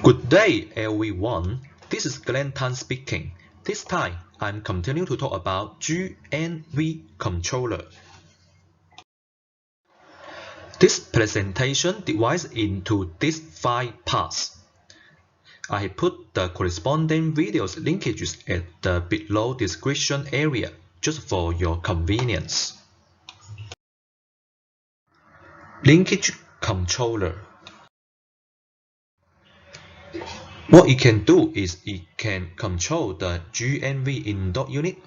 Good day, everyone. This is Glenn Tan speaking. This time, I'm continuing to talk about GNV controller. This presentation divides into these 5 parts. I put the corresponding videos linkages at the below description area just for your convenience. Linkage controller. What it can do is it can control the GNV in-dot unit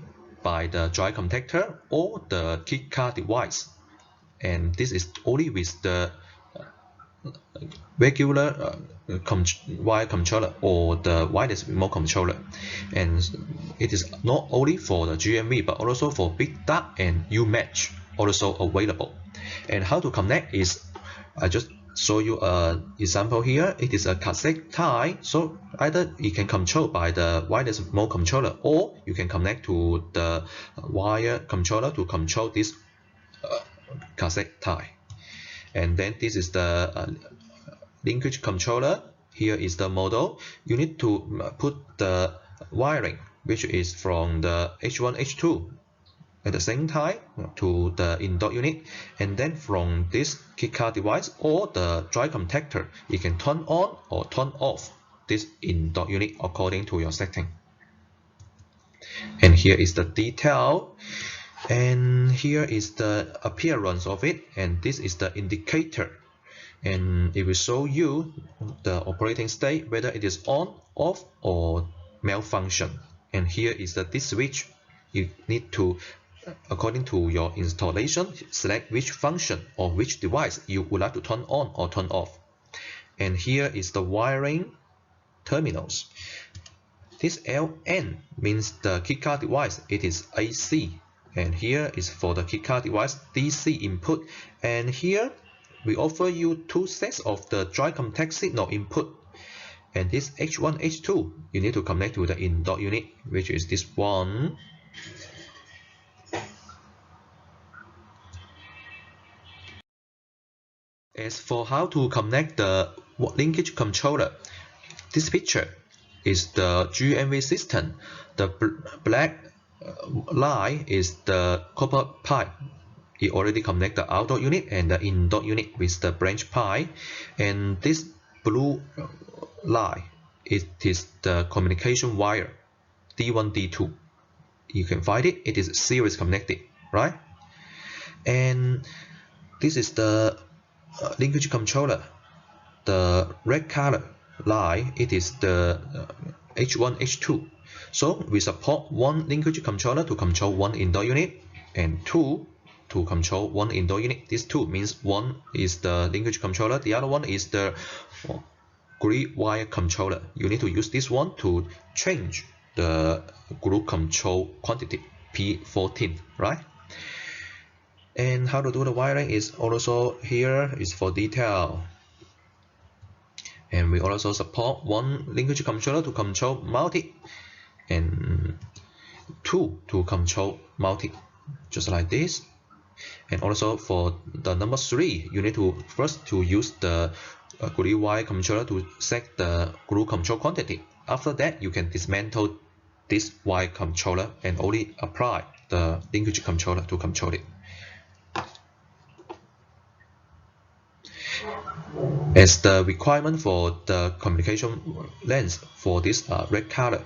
by the dry contactor or the key card device, and this is only with the regular wire controller or the wireless remote controller, and it is not only for the GNV but also for Big Duck and UMatch also available. And how to connect is I just show you an example here. It is a cassette tie, so either you can control by the wireless remote controller or you can connect to the wire controller to control this cassette tie. And then this is the linkage controller. Here is the model. You need to put the wiring, which is from the H1, H2 at the same time to the in-dot unit, and then from this key card device or the dry contactor, you can turn on or turn off this in-dot unit according to your setting. And here is the detail, and here is the appearance of it, and this is the indicator, and it will show you the operating state, whether it is on, off, or malfunction. And here is the this switch. You need to, according to your installation, select which function or which device you would like to turn on or turn off. And here is the wiring terminals. This LN means the key card device, it is AC, and here is for the key card device DC input, and here we offer you 2 sets of the dry contact signal input. And this H1, H2, you need to connect to the in-dot unit, which is this one. As for how to connect the linkage controller, this picture is the GNV system. The black line is the copper pipe. It already connects the out-dot unit and the in-dot unit with the branch pipe. And this blue line, it is the communication wire D1, D2. You can find it. It is series connected, right? And this is the linkage controller. The red color line, it is the H1, H2. So we support 1 linkage controller to control 1 in-dot unit and 2 to control 1 in-dot unit. This 2 means 1 is the linkage controller, the other one is the grid wire controller. You need to use this one to change the group control quantity P14, right? And how to do the wiring is also here is for detail. And we also support 1 linkage controller to control multi and 2 to control multi, just like this. And also for the number 3, you need to first to use the grid wire controller to set the group control quantity. After that, you can dismantle this wire controller and only apply the linkage controller to control it. As the requirement for the communication length for this red color,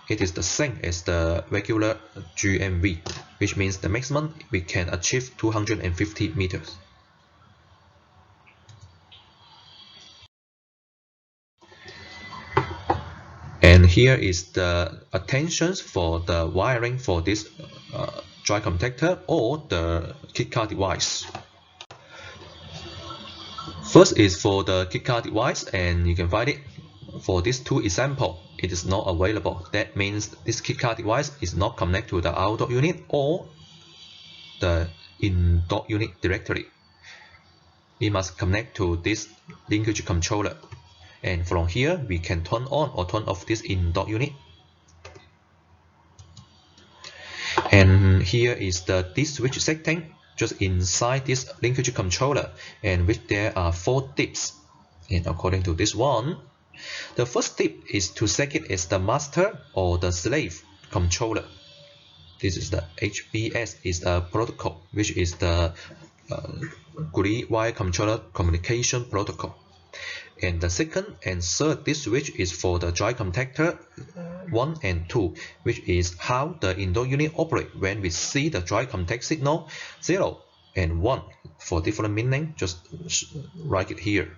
it is the same as the regular GNV, which means the maximum we can achieve 250 meters. And here is the attentions for the wiring for this dry contactor or the key card device. First is for the key card device, and you can find it for these 2 examples. It is not available. That means this key card device is not connected to the out-dot unit or the in-dot unit directly. It must connect to this linkage controller, and from here we can turn on or turn off this in-dot unit. And here is the this switch setting just inside this linkage controller, and which there are 4 dips. And according to this one, The first step is to set it as the master or the slave controller. This is the HBS is the protocol, which is the Grid Wire Controller Communication Protocol. And the second and third this switch is for the dry contactor 1 and 2, which is how the indoor unit operates when we see the dry contact signal 0 and 1. For different meaning, just write it here.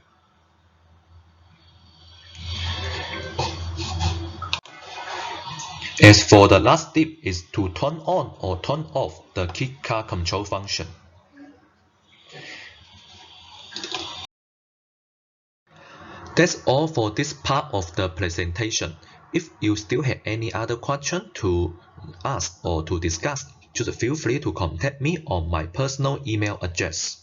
As for the last step is to turn on or turn off the key card control function. That's all for this part of the presentation. If you still have any other question to ask or to discuss, just feel free to contact me on my personal email address.